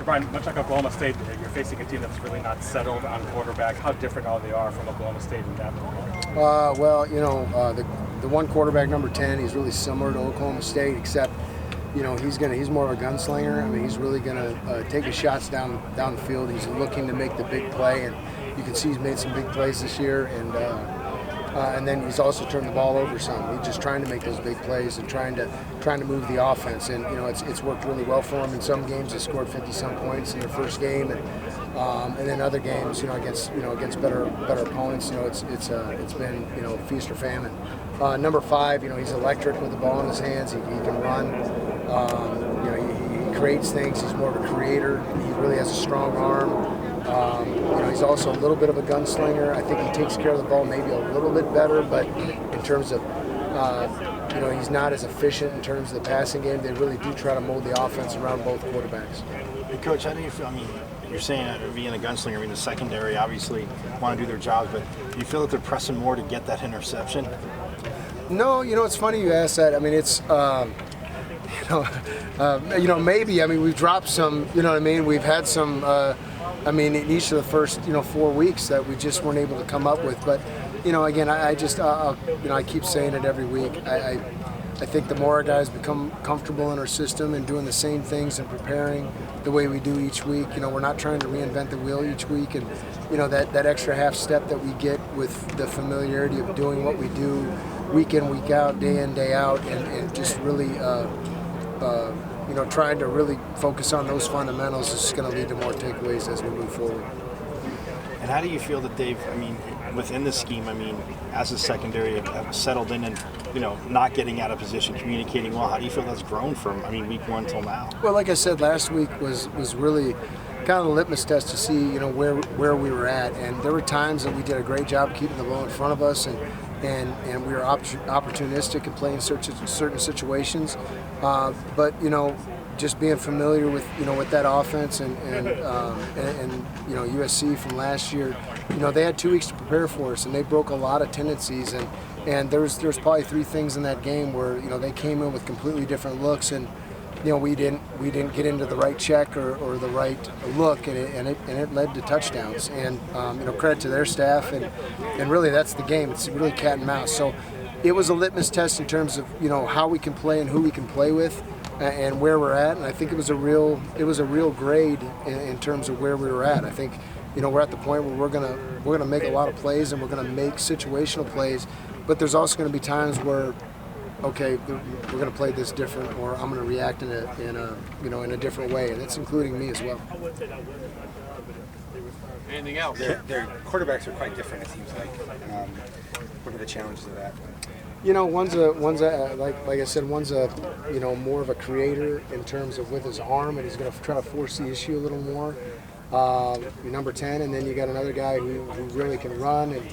Brian, much like Oklahoma State, you're facing a team that's really not settled on quarterback. How different are they from Oklahoma State in that regard? Well, the one quarterback, number 10, he's really similar to Oklahoma State, except he's more of a gunslinger. I mean, he's really gonna take his shots down the field. He's looking to make the big play, and you can see he's made some big plays this year. And then he's also turned the ball over some. He's just trying to make those big plays and trying to move the offense. And it's worked really well for him. In some games, he scored 50-some points in their first game, and then other games, against better opponents, it's been feast or famine. Number 5, he's electric with the ball in his hands. He can run. He creates things. He's more of a creator. He really has a strong arm. He's also a little bit of a gunslinger. I think he takes care of the ball maybe a little bit better, but in terms of, he's not as efficient in terms of the passing game. They really do try to mold the offense around both quarterbacks. Hey, Coach, how do you feel? I mean, you're saying being a gunslinger, the secondary obviously want to do their jobs, but do you feel that they're pressing more to get that interception? No, it's funny you ask that. I mean, it's, maybe. I mean, we've dropped some, We've had some, in each of the first, 4 weeks that we just weren't able to come up with. But, again, I keep saying it every week. I think the more our guys become comfortable in our system and doing the same things and preparing the way we do each week, we're not trying to reinvent the wheel each week. And, that extra half step that we get with the familiarity of doing what we do week in, week out, day in, day out, and just really, trying to really focus on those fundamentals is going to lead to more takeaways as we move forward. And how do you feel that they've, within the scheme, as a secondary, have settled in and, not getting out of position, communicating well? How do you feel that's grown from, week 1 till now? Well, like I said, last week was really kind of the litmus test to see, where we were at. And there were times that we did a great job keeping the ball in front of us, and we were opportunistic in playing certain situations. But just being familiar with with that offense and USC from last year, they had 2 weeks to prepare for us, and they broke a lot of tendencies. And there's probably 3 things in that game where they came in with completely different looks, and we didn't get into the right check or the right look, and it led to touchdowns. And credit to their staff, and really that's the game. It's really cat and mouse. So it was a litmus test in terms of how we can play and who we can play with, and where we're at. And I think it was a real grade in terms of where we were at. I think we're at the point where we're gonna make a lot of plays, and we're gonna make situational plays, but there's also going to be times where, okay, we're going to play this different, or I'm going to react in a different way, and it's including me as well. Anything else? Their quarterbacks are quite different, it seems like. What are the challenges of that? One's like I said, one's a more of a creator in terms of with his arm, and he's going to try to force the issue a little more. Number 10, and then you got another guy who really can run, and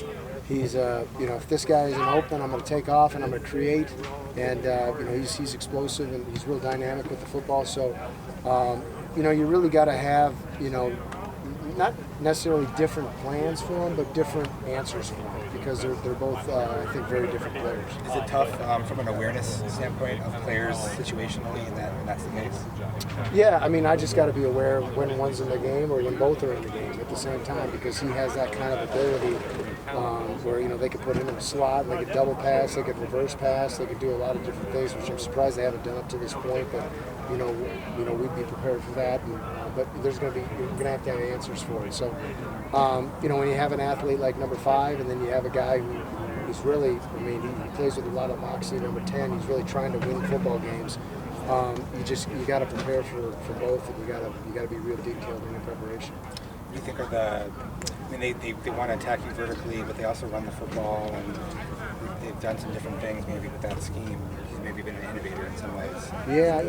he's if this guy isn't open, I'm going to take off and I'm going to create, and he's explosive and he's real dynamic with the football. So you really got to have not necessarily different plans for them, but different answers for them, because they're both I think very different players. Is it tough from an awareness standpoint of players situationally, and that's the case? Yeah, I just got to be aware when one's in the game or when both are in the game at the same time, because he has that kind of ability where they could put him in a slot, they could double pass, they could reverse pass, they could do a lot of different things, which I'm surprised they haven't done up to this point. But we'd be prepared for that. But you're going to have to have answers for it. So when you have an athlete like number 5, and then you have a guy who's really, he plays with a lot of moxie. Number 10, he's really trying to win football games. You got to prepare for both, and you got to be real detailed in your preparation. What do you think are they want to attack you vertically, but they also run the football, and they've done some different things maybe with that scheme. He's maybe been an innovator in some ways. Yeah,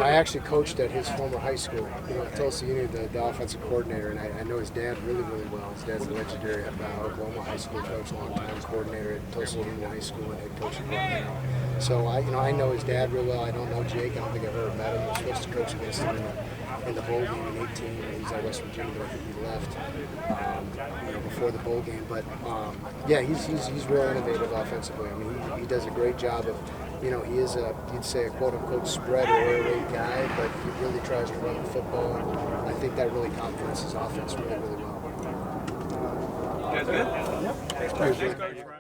I actually coached at his former high school, at Tulsa Union, the offensive coordinator, and I know his dad really, really well. His dad's a legendary Oklahoma high school coach, long-time coordinator at Tulsa Union High School and head coach at So I know his dad real well. I don't know Jake. I don't think I've ever met him. I was supposed to coach against him in the bowl game in 18. He's at West Virginia, but I think he left before the bowl game. But he's real innovative offensively. He does a great job of You know, he is you'd say a quote-unquote spread or air raid guy, but he really tries to run the football, and I think that really complements his offense really, really well. You guys good? Thanks, Coach.